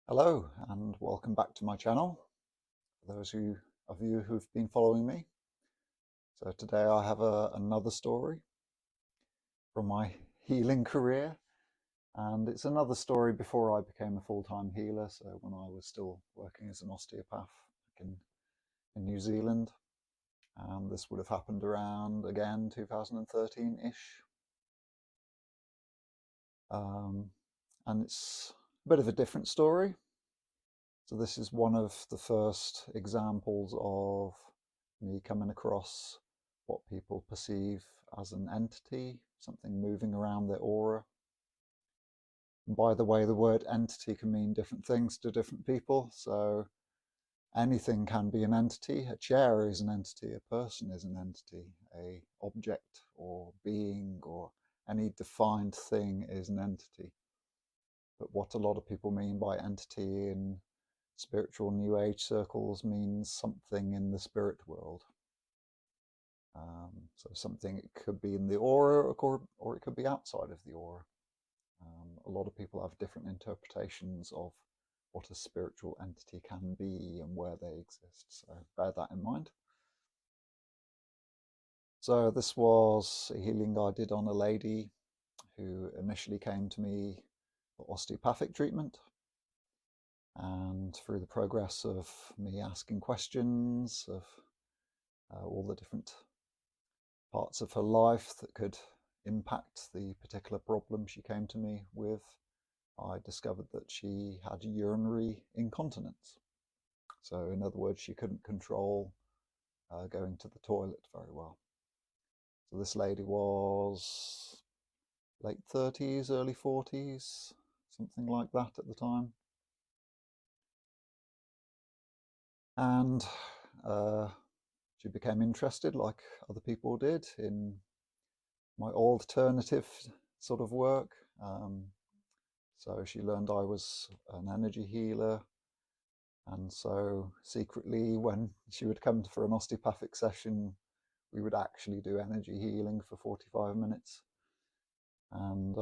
Hello and welcome back to my channel, for those of you who've been following me. So today I have another story from my healing career, and it's another story before I became a full-time healer, so when I was still working as an osteopath back in New Zealand. And this would have happened around, again, 2013-ish. And it's a bit of a different story. So this is one of the first examples of me coming across what people perceive as an entity, something moving around their aura. And by the way, the word entity can mean different things to different people. So anything can be an entity. A chair is an entity, a person is an entity, a object or being or any defined thing is an entity. But what a lot of people mean by entity in spiritual New Age circles means something in the spirit world. So something, it could be in the aura or it could be outside of the aura. A lot of people have different interpretations of what a spiritual entity can be and where they exist. So bear that in mind. So this was a healing I did on a lady who initially came to me for osteopathic treatment. And through the progress of me asking questions of all the different parts of her life that could impact the particular problem she came to me with, I discovered that she had urinary incontinence. So in other words, she couldn't control going to the toilet very well. So this lady was late 30s, early 40s, something like that at the time. And she became interested, like other people did, in my alternative sort of work. So she learned I was an energy healer. And so secretly, when she would come for an osteopathic session, we would actually do energy healing for 45 minutes. And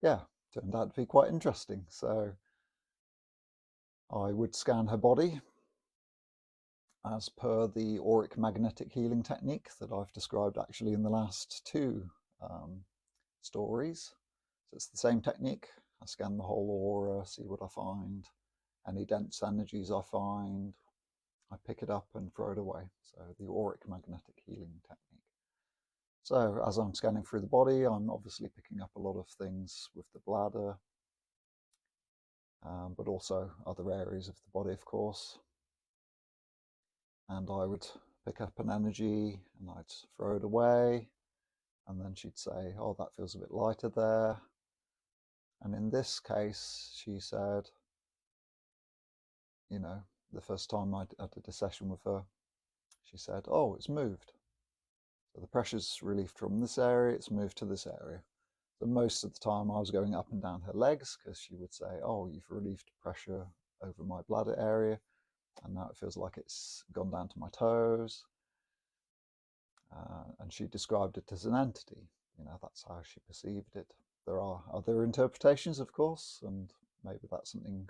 yeah, turned out to be quite interesting. So I would scan her body as per the auric-magnetic healing technique that I've described actually in the last two stories. So it's the same technique. I scan the whole aura, see what I find, any dense energies I find, I pick it up and throw it away. So the auric-magnetic healing technique. So as I'm scanning through the body, I'm obviously picking up a lot of things with the bladder, but also other areas of the body, of course. And I would pick up an energy and I'd throw it away. And then she'd say, oh, that feels a bit lighter there. And in this case, she said, you know, the first time I did a session with her, she said, oh, it's moved. So the pressure's relieved from this area, it's moved to this area. So most of the time I was going up and down her legs because she would say, oh, you've relieved pressure over my bladder area. And now it feels like it's gone down to my toes. And she described it as an entity. You know, that's how she perceived it. There are other interpretations, of course, and maybe that's something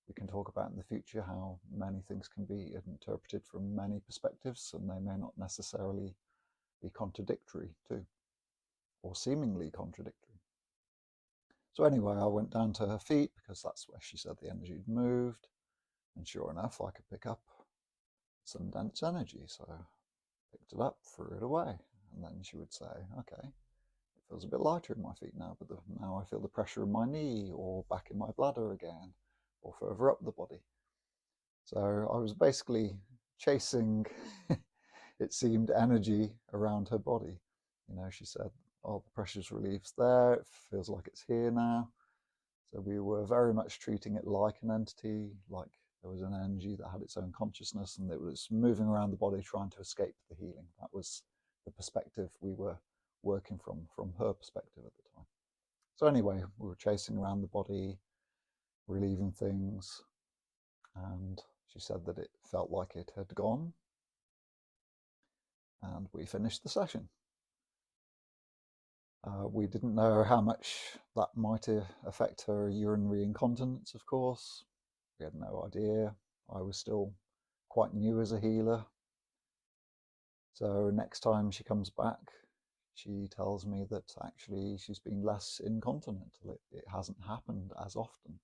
we can talk about in the future, how many things can be interpreted from many perspectives, and they may not necessarily be contradictory too, or seemingly contradictory. So anyway, I went down to her feet because that's where she said the energy had moved, and sure enough, I could pick up some dense energy. So I picked it up, threw it away, and then she would say, okay, it feels a bit lighter in my feet now, but now I feel the pressure in my knee or back in my bladder again, or further up the body. So I was basically chasing, it seemed, energy around her body. You know, she said, oh, the pressure's relieved there, it feels like it's here now. So we were very much treating it like an entity, like there was an energy that had its own consciousness and it was moving around the body trying to escape the healing. That was the perspective we were working from her perspective at the time. So anyway, we were chasing around the body, relieving things, and she said that it felt like it had gone, and we finished the session. We didn't know how much that might affect her urinary incontinence, of course. We had no idea. I was still quite new as a healer. So next time she comes back, she tells me that actually she's been less incontinent. It hasn't happened as often,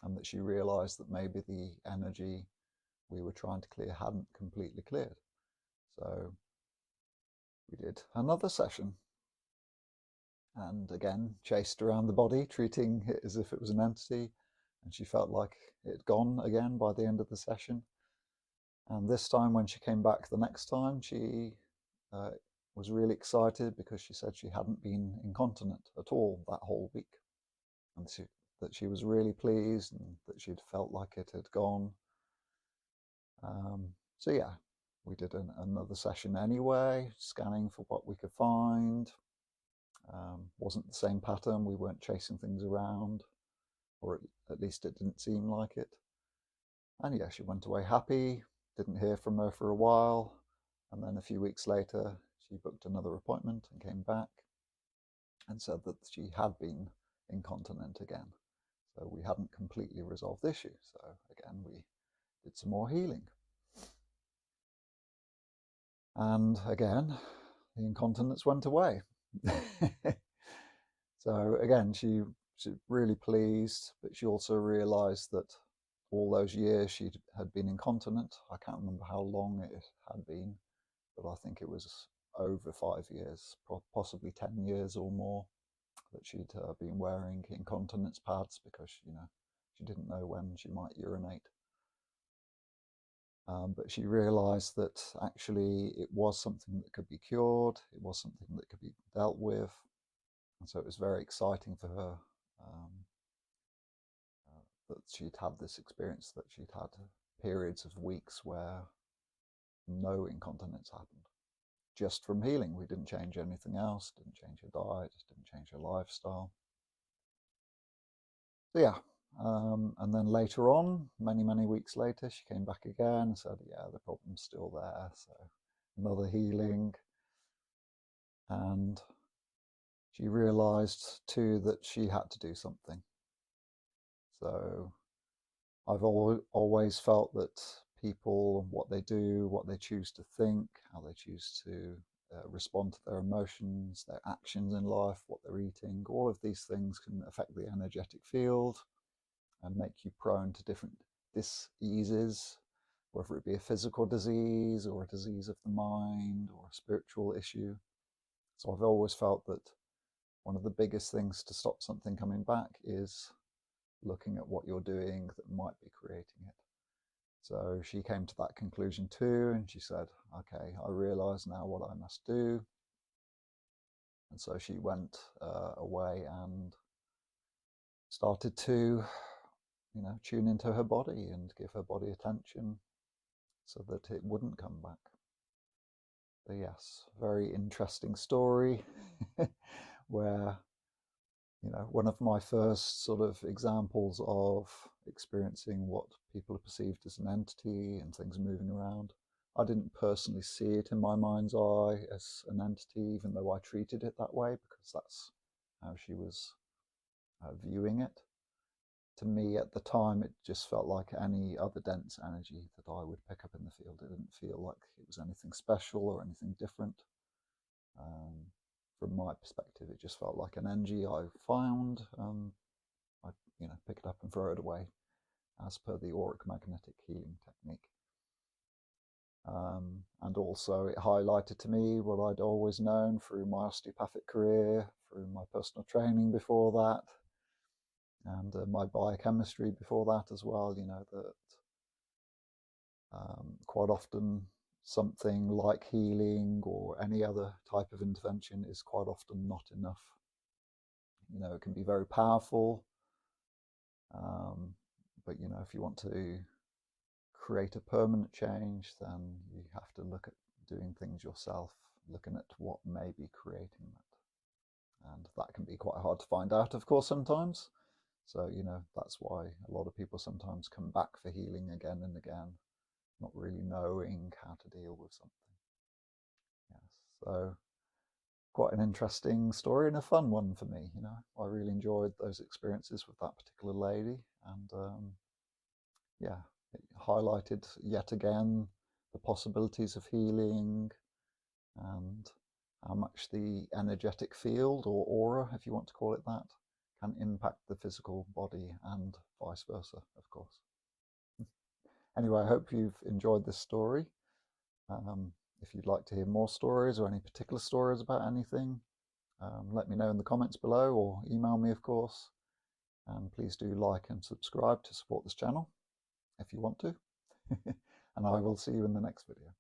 and that she realized that maybe the energy we were trying to clear hadn't completely cleared. So we did another session, and again chased around the body, treating it as if it was an entity, and she felt like it had gone again by the end of the session. And this time, when she came back the next time, she was really excited because she said she hadn't been incontinent at all that whole week, and that she was really pleased and that she'd felt like it had gone. So yeah, we did another session anyway, scanning for what we could find. Wasn't the same pattern. We weren't chasing things around, or at least it didn't seem like it. And yeah, she went away happy. Didn't hear from her for a while, and then a few weeks later she booked another appointment and came back and said that she had been incontinent again. So we hadn't completely resolved the issue. So again, we did some more healing. And again, the incontinence went away. So again, she's really pleased, but she also realized that all those years she had been incontinent. I can't remember how long it had been, but I think it was over 5 years, possibly 10 years or more, that she'd been wearing incontinence pads because, she didn't know when she might urinate. But she realized that actually it was something that could be cured, it was something that could be dealt with. And so it was very exciting for her that she'd had this experience, that she'd had periods of weeks where no incontinence happened, just from healing. We didn't change anything else, didn't change her diet, didn't change her lifestyle. So yeah, and then later on, many weeks later, she came back again and said, yeah, the problem's still there. So another healing. And she realized too that she had to do something. So I've always felt that people, what they do, what they choose to think, how they choose to respond to their emotions, their actions in life, what they're eating, all of these things can affect the energetic field and make you prone to different diseases, whether it be a physical disease or a disease of the mind or a spiritual issue. So I've always felt that one of the biggest things to stop something coming back is looking at what you're doing that might be creating it. So she came to that conclusion too, and she said, okay, I realize now what I must do. And so she went away and started to, tune into her body and give her body attention so that it wouldn't come back. But yes, very interesting story where, one of my first sort of examples of experiencing what people have perceived as an entity and things moving around. I didn't personally see it in my mind's eye as an entity, even though I treated it that way, because that's how she was viewing it. To me at the time, it just felt like any other dense energy that I would pick up in the field. It didn't feel like it was anything special or anything different. From my perspective, it just felt like an energy I found. I pick it up and throw it away, as per the auric-magnetic healing technique. And also it highlighted to me what I'd always known through my osteopathic career, through my personal training before that, and my biochemistry before that as well, that quite often something like healing or any other type of intervention is quite often not enough. It can be very powerful, but if you want to create a permanent change, then you have to look at doing things yourself, looking at what may be creating that. And that can be quite hard to find out, of course, sometimes. So, that's why a lot of people sometimes come back for healing again and again, not really knowing how to deal with something. Yes. So quite an interesting story and a fun one for me. I really enjoyed those experiences with that particular lady, and yeah, it highlighted yet again the possibilities of healing and how much the energetic field, or aura, if you want to call it that, can impact the physical body and vice versa, of course. Anyway, I hope you've enjoyed this story. If you'd like to hear more stories or any particular stories about anything, let me know in the comments below, or email me, of course. And please do like and subscribe to support this channel if you want to. And I will see you in the next video.